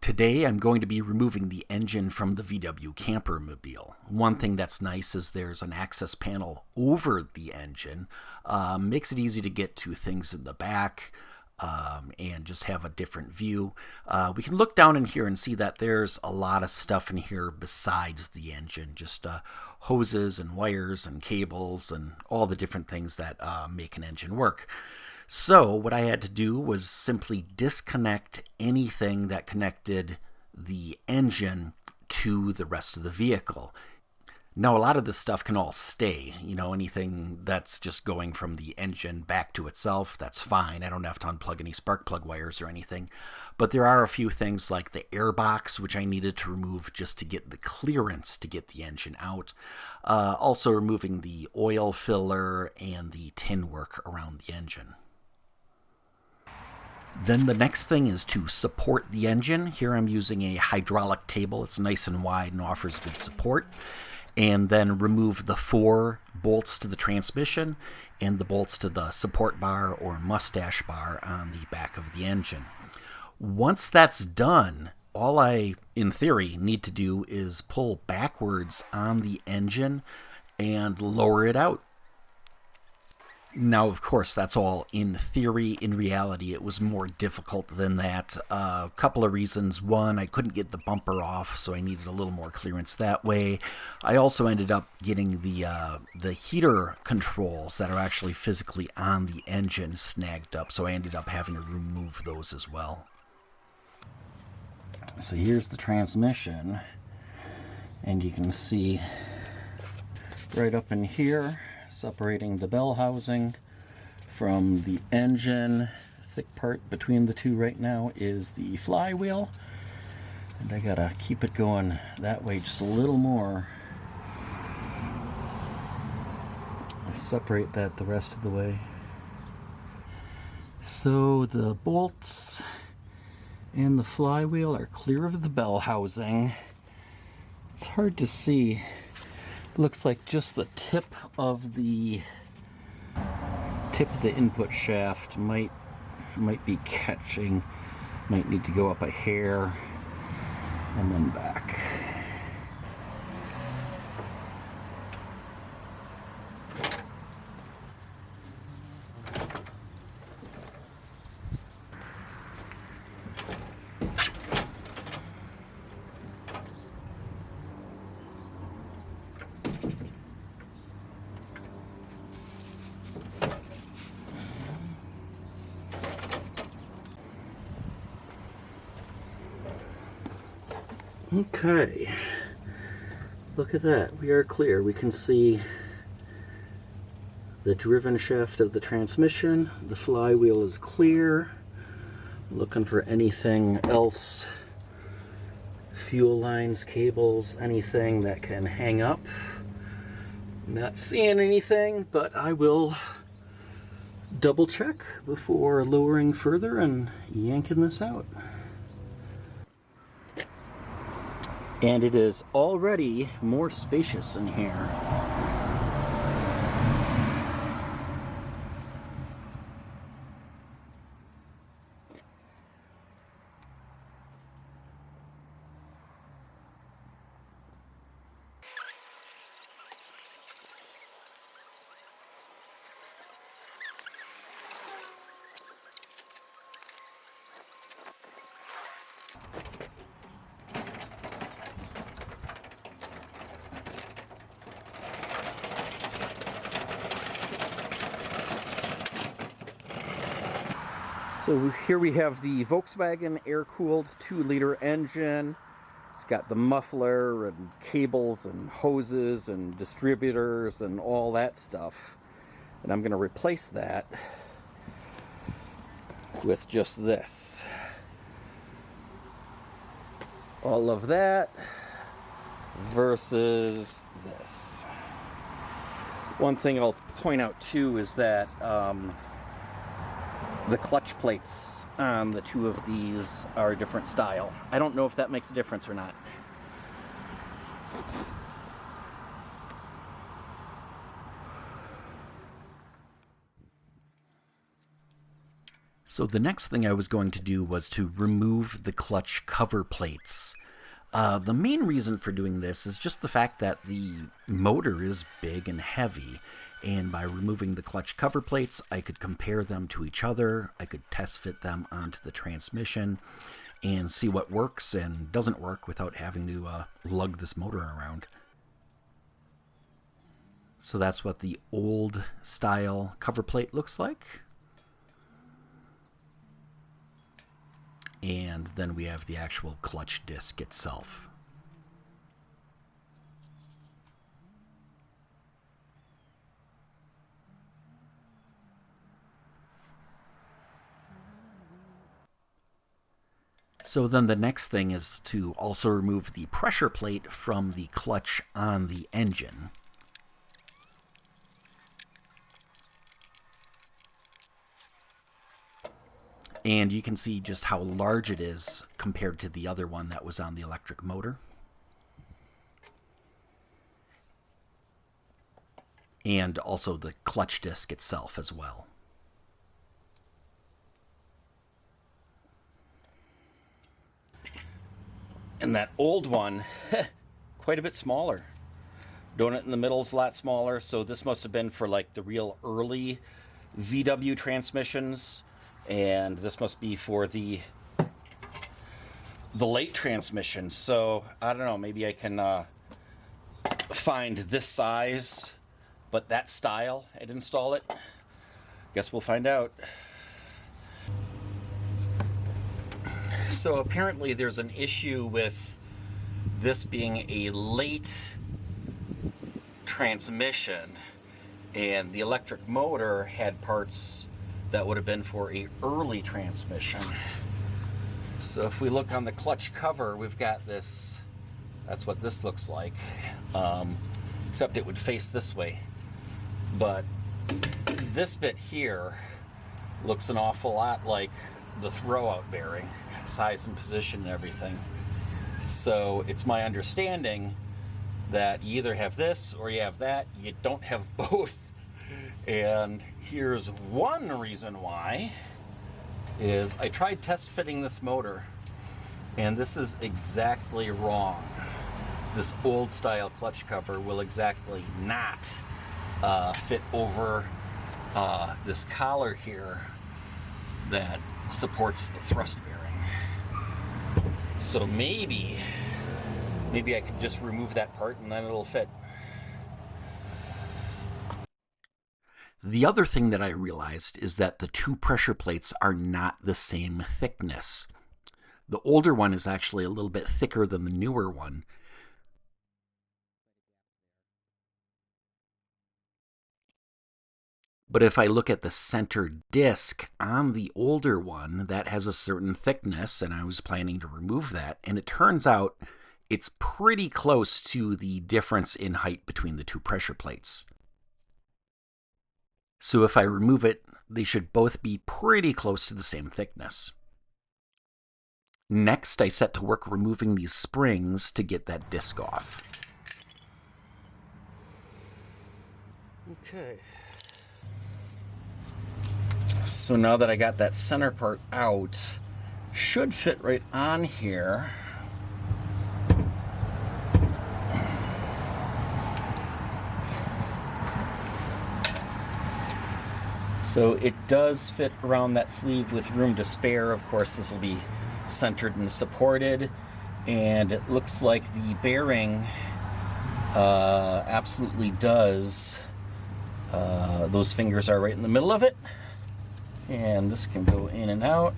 Today I'm going to be removing the engine from the VW Campermobile. One thing that's nice is there's an access panel over the engine. Makes it easy to get to things in the back and just have a different view. We can look down in here and see that there's a lot of stuff in here besides the engine. Just hoses and wires and cables and all the different things that make an engine work. So what I had to do was simply disconnect anything that connected the engine to the rest of the vehicle. Now, a lot of this stuff can all stay. Anything that's just going from the engine back to itself, that's fine. I don't have to unplug any spark plug wires or anything. But there are a few things like the air box, which I needed to remove just to get the clearance to get the engine out. Also removing the oil filler and the tin work around the engine. Then the next thing is to support the engine. Here I'm using a hydraulic table. It's nice and wide and offers good support. And then remove the 4 bolts to the transmission and the bolts to the support bar or mustache bar on the back of the engine. Once that's done, all I, in theory, need to do is pull backwards on the engine and lower it out. Now, of course, that's all in theory. In reality, it was more difficult than that. A couple of reasons. One, I couldn't get the bumper off, so I needed a little more clearance that way. I also ended up getting the heater controls that are actually physically on the engine snagged up, so I ended up having to remove those as well. So here's the transmission, and you can see right up in here, separating the bell housing from the engine. The thick part between the two right now is the flywheel, and I gotta keep it going that way just a little more. I'll separate that the rest of the way. So the bolts and the flywheel are clear of the bell housing. It's hard to see. Looks like just the tip of the input shaft might be catching. Might need to go up a hair and then back. Okay, look at that. We are clear. We can see the driven shaft of the transmission. The flywheel is clear. Looking for anything else, fuel lines, cables, anything that can hang up. Not seeing anything, but I will double check before lowering further and yanking this out. And it is already more spacious in here. So here we have the Volkswagen air-cooled 2-liter engine. It's got the muffler and cables and hoses and distributors and all that stuff. And I'm going to replace that with just this. All of that versus this. One thing I'll point out too is that the clutch plates on the two of these are a different style. I don't know if that makes a difference or not. So the next thing I was going to do was to remove the clutch cover plates. The main reason for doing this is just the fact that the motor is big and heavy, and by removing the clutch cover plates, I could compare them to each other, I could test fit them onto the transmission, and see what works and doesn't work without having to lug this motor around. So that's what the old style cover plate looks like. And then we have the actual clutch disc itself. So then the next thing is to also remove the pressure plate from the clutch on the engine. And you can see just how large it is compared to the other one that was on the electric motor. And also the clutch disc itself as well. And that old one, quite a bit smaller. Donut in the middle is a lot smaller, so this must have been for like the real early VW transmissions. And this must be for the late transmission. So I don't know, maybe I can find this size but that style and install it. Guess we'll find out. So apparently there's an issue with this being a late transmission, and the electric motor had parts that would have been for a early transmission. So if we look on the clutch cover, we've got this, that's what this looks like, except it would face this way. But this bit here looks an awful lot like the throwout bearing, size and position and everything. So it's my understanding that you either have this or you have that, you don't have both. And here's one reason why, is I tried test fitting this motor, and this is exactly wrong. This old style clutch cover will exactly not fit over this collar here that supports the thrust bearing. So maybe I could just remove that part and then it'll fit. The other thing that I realized is that the two pressure plates are not the same thickness. The older one is actually a little bit thicker than the newer one. But if I look at the center disc on the older one, that has a certain thickness, and I was planning to remove that, and it turns out it's pretty close to the difference in height between the two pressure plates. So if I remove it, they should both be pretty close to the same thickness. Next, I set to work removing these springs to get that disc off. Okay. So now that I got that center part out, should fit right on here. So it does fit around that sleeve with room to spare. Of course, this will be centered and supported. And it looks like the bearing absolutely does. Those fingers are right in the middle of it. And this can go in and out.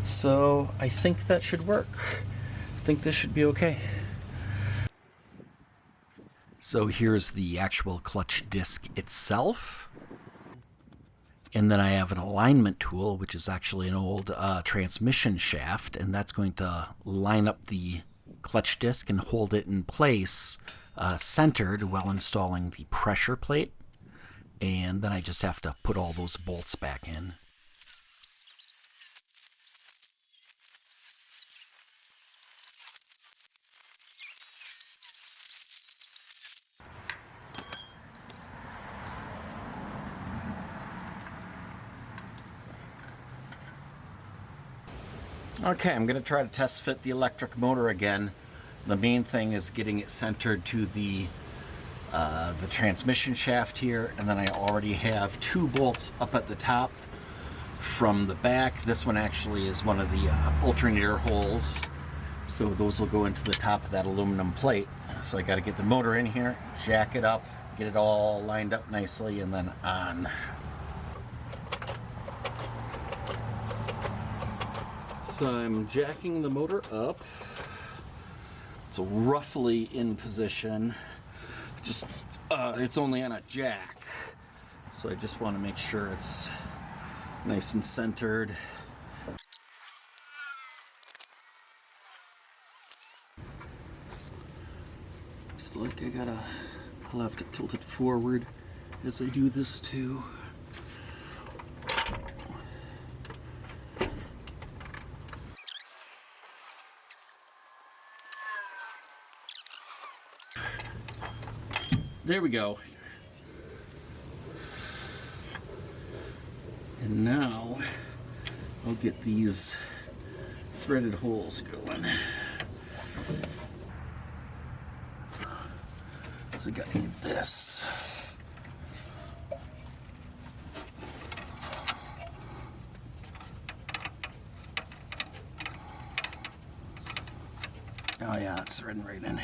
So I think that should work. I think this should be okay. So here's the actual clutch disc itself. And then I have an alignment tool, which is actually an old transmission shaft, and that's going to line up the clutch disc and hold it in place centered while installing the pressure plate. And then I just have to put all those bolts back in. Okay, I'm going to try to test fit the electric motor again. The main thing is getting it centered to the transmission shaft here, and then I already have 2 bolts up at the top from the back. This one actually is one of the alternator holes, so those will go into the top of that aluminum plate. So I got to get the motor in here, jack it up, get it all lined up nicely, and then on. So I'm jacking the motor up. It's roughly in position. Just it's only on a jack, so I just want to make sure it's nice and centered. Looks like I'll have to tilt it forward as I do this too. There we go. And now I'll get these threaded holes going. So I gotta get this. Oh yeah, it's threading right in.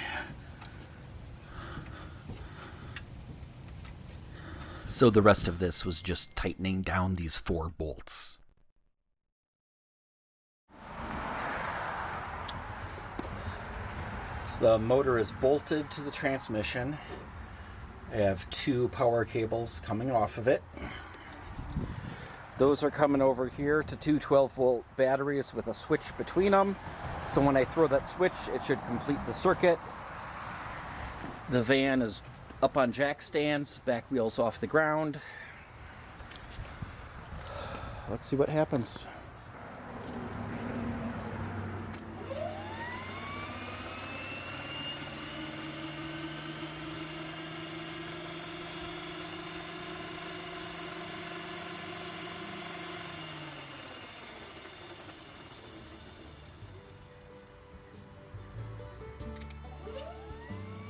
So the rest of this was just tightening down these 4 bolts. So the motor is bolted to the transmission. I have 2 power cables coming off of it. Those are coming over here to 2 12-volt batteries with a switch between them. So when I throw that switch, it should complete the circuit. The van is up on jack stands, back wheels off the ground. Let's see what happens.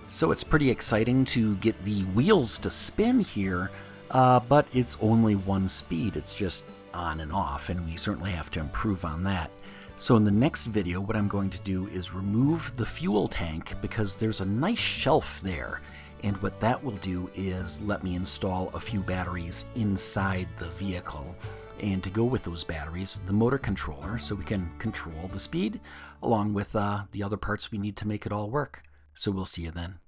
So it's pretty exciting to get the wheels to spin here, but it's only 1 speed. It's just on and off, and we certainly have to improve on that. So in the next video, what I'm going to do is remove the fuel tank, because there's a nice shelf there. And what that will do is let me install a few batteries inside the vehicle. And to go with those batteries, the motor controller, so we can control the speed, along with the other parts we need to make it all work. So we'll see you then.